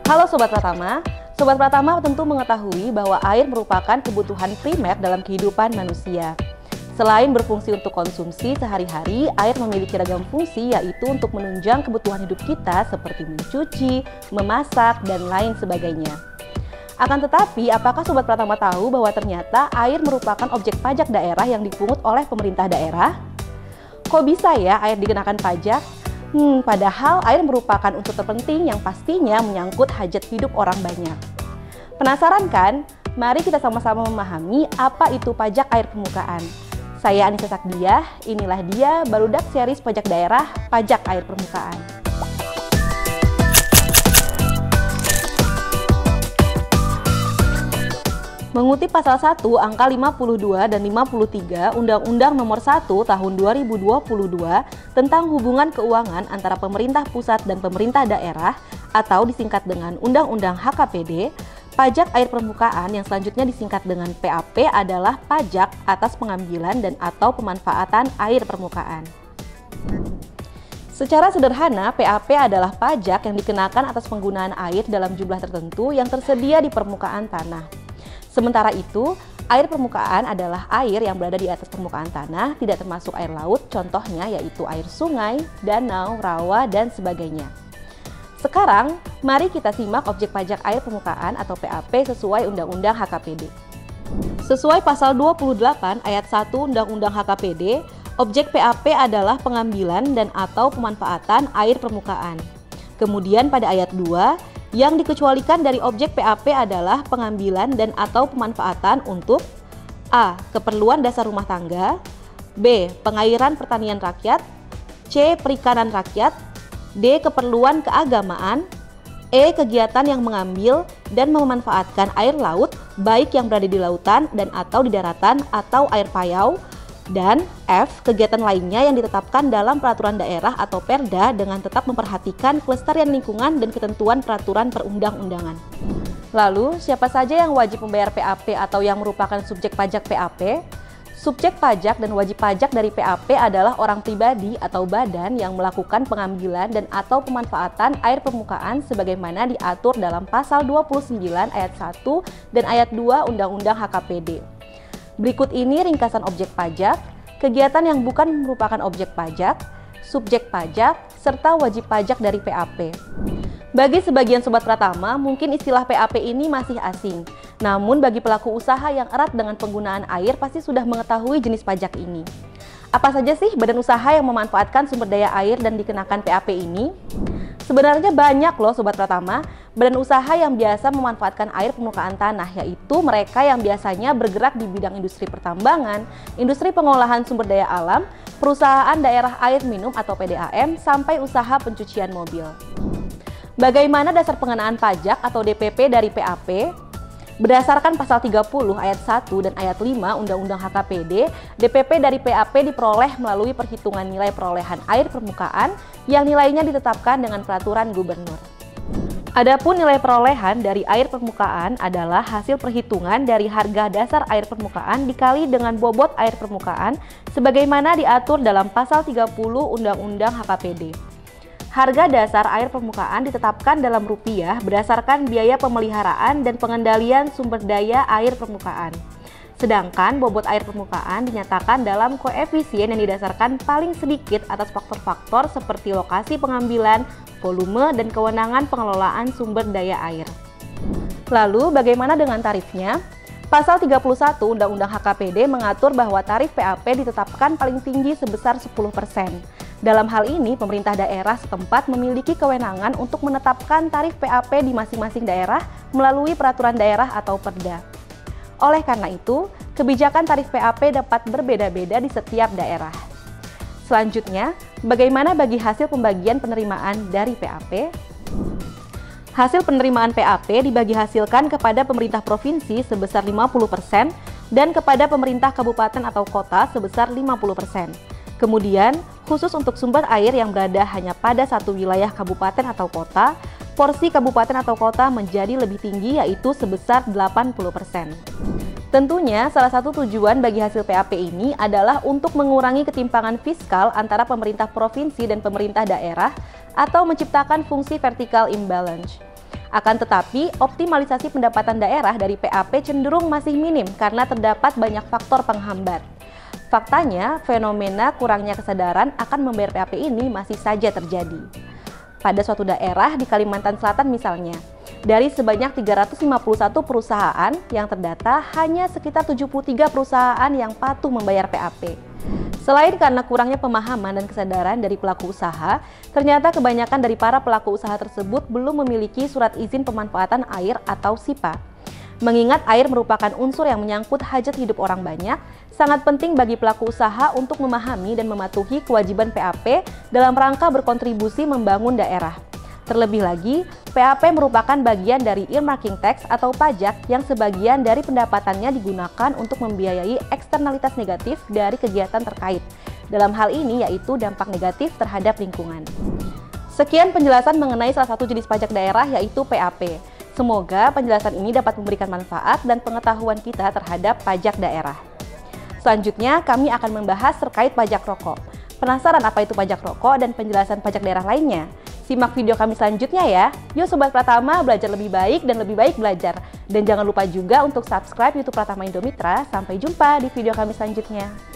Halo Sobat Pratama. Sobat Pratama tentu mengetahui bahwa air merupakan kebutuhan primer dalam kehidupan manusia. Selain berfungsi untuk konsumsi sehari-hari, air memiliki ragam fungsi, yaitu untuk menunjang kebutuhan hidup kita seperti mencuci, memasak, dan lain sebagainya. Akan tetapi, apakah Sobat Pratama tahu bahwa ternyata air merupakan objek pajak daerah yang dipungut oleh pemerintah daerah? Kok bisa ya air dikenakan pajak? Padahal air merupakan unsur terpenting yang pastinya menyangkut hajat hidup orang banyak. Penasaran kan? Mari kita sama-sama memahami apa itu pajak air permukaan. Saya Anissa Sakdiah, inilah dia Barudak Series Pajak Daerah Pajak Air Permukaan. Mengutip pasal 1 angka 52 dan 53 Undang-Undang Nomor 1 Tahun 2022 tentang hubungan keuangan antara pemerintah pusat dan pemerintah daerah atau disingkat dengan Undang-Undang HKPD, pajak air permukaan yang selanjutnya disingkat dengan PAP adalah pajak atas pengambilan dan atau pemanfaatan air permukaan. Secara sederhana, PAP adalah pajak yang dikenakan atas penggunaan air dalam jumlah tertentu yang tersedia di permukaan tanah. Sementara itu, air permukaan adalah air yang berada di atas permukaan tanah, tidak termasuk air laut, contohnya yaitu air sungai, danau, rawa, dan sebagainya. Sekarang, mari kita simak objek pajak air permukaan atau PAP sesuai Undang-Undang HKPD. Sesuai pasal 28 ayat 1 Undang-Undang HKPD, objek PAP adalah pengambilan dan atau pemanfaatan air permukaan. Kemudian pada ayat 2, yang dikecualikan dari objek PAP adalah pengambilan dan atau pemanfaatan untuk A. Keperluan dasar rumah tangga, B. Pengairan pertanian rakyat, C. Perikanan rakyat, D. Keperluan keagamaan, E. Kegiatan yang mengambil dan memanfaatkan air laut baik yang berada di lautan dan atau di daratan atau air payau, dan F. Kegiatan lainnya yang ditetapkan dalam peraturan daerah atau Perda dengan tetap memperhatikan kelestarian lingkungan dan ketentuan peraturan perundang-undangan. Lalu, siapa saja yang wajib membayar PAP atau yang merupakan subjek pajak PAP? Subjek pajak dan wajib pajak dari PAP adalah orang pribadi atau badan yang melakukan pengambilan dan atau pemanfaatan air permukaan sebagaimana diatur dalam pasal 29 ayat 1 dan ayat 2 Undang-Undang HKPD. Berikut ini ringkasan objek pajak, kegiatan yang bukan merupakan objek pajak, subjek pajak, serta wajib pajak dari PAP. Bagi sebagian Sobat Pratama, mungkin istilah PAP ini masih asing. Namun bagi pelaku usaha yang erat dengan penggunaan air pasti sudah mengetahui jenis pajak ini. Apa saja sih badan usaha yang memanfaatkan sumber daya air dan dikenakan PAP ini? Sebenarnya banyak loh Sobat Pratama, badan usaha yang biasa memanfaatkan air permukaan tanah, yaitu mereka yang biasanya bergerak di bidang industri pertambangan, industri pengolahan sumber daya alam, perusahaan daerah air minum atau PDAM, sampai usaha pencucian mobil. Bagaimana dasar pengenaan pajak atau DPP dari PAP? Berdasarkan pasal 30 ayat 1 dan ayat 5 Undang-Undang HKPD, DPP dari PAP diperoleh melalui perhitungan nilai perolehan air permukaan yang nilainya ditetapkan dengan peraturan gubernur. Adapun nilai perolehan dari air permukaan adalah hasil perhitungan dari harga dasar air permukaan dikali dengan bobot air permukaan sebagaimana diatur dalam pasal 30 Undang-Undang HKPD. Harga dasar air permukaan ditetapkan dalam rupiah berdasarkan biaya pemeliharaan dan pengendalian sumber daya air permukaan. Sedangkan bobot air permukaan dinyatakan dalam koefisien yang didasarkan paling sedikit atas faktor-faktor seperti lokasi pengambilan, volume, dan kewenangan pengelolaan sumber daya air. Lalu bagaimana dengan tarifnya? Pasal 31 Undang-Undang HKPD mengatur bahwa tarif PAP ditetapkan paling tinggi sebesar 10%. Dalam hal ini, pemerintah daerah setempat memiliki kewenangan untuk menetapkan tarif PAP di masing-masing daerah melalui peraturan daerah atau Perda. Oleh karena itu, kebijakan tarif PAP dapat berbeda-beda di setiap daerah. Selanjutnya, bagaimana bagi hasil pembagian penerimaan dari PAP? Hasil penerimaan PAP dibagi hasilkan kepada pemerintah provinsi sebesar 50% dan kepada pemerintah kabupaten atau kota sebesar 50%. Kemudian, khusus untuk sumber air yang berada hanya pada satu wilayah kabupaten atau kota, porsi kabupaten atau kota menjadi lebih tinggi yaitu sebesar 80%. Tentunya, salah satu tujuan bagi hasil PAP ini adalah untuk mengurangi ketimpangan fiskal antara pemerintah provinsi dan pemerintah daerah atau menciptakan fungsi vertical imbalance. Akan tetapi, optimalisasi pendapatan daerah dari PAP cenderung masih minim karena terdapat banyak faktor penghambat. Faktanya, fenomena kurangnya kesadaran akan membayar PAP ini masih saja terjadi. Pada suatu daerah di Kalimantan Selatan misalnya, dari sebanyak 351 perusahaan yang terdata, hanya sekitar 73 perusahaan yang patuh membayar PAP. Selain karena kurangnya pemahaman dan kesadaran dari pelaku usaha, ternyata kebanyakan dari para pelaku usaha tersebut belum memiliki surat izin pemanfaatan air atau SIPA. Mengingat air merupakan unsur yang menyangkut hajat hidup orang banyak, sangat penting bagi pelaku usaha untuk memahami dan mematuhi kewajiban PAP dalam rangka berkontribusi membangun daerah. Terlebih lagi, PAP merupakan bagian dari earmarking tax atau pajak yang sebagian dari pendapatannya digunakan untuk membiayai eksternalitas negatif dari kegiatan terkait. Dalam hal ini yaitu dampak negatif terhadap lingkungan. Sekian penjelasan mengenai salah satu jenis pajak daerah yaitu PAP. Semoga penjelasan ini dapat memberikan manfaat dan pengetahuan kita terhadap pajak daerah. Selanjutnya, kami akan membahas terkait pajak rokok. Penasaran apa itu pajak rokok dan penjelasan pajak daerah lainnya? Simak video kami selanjutnya ya. Yuk Sobat Pratama, belajar lebih baik dan lebih baik belajar. Dan jangan lupa juga untuk subscribe YouTube Pratama Indomitra. Sampai jumpa di video kami selanjutnya.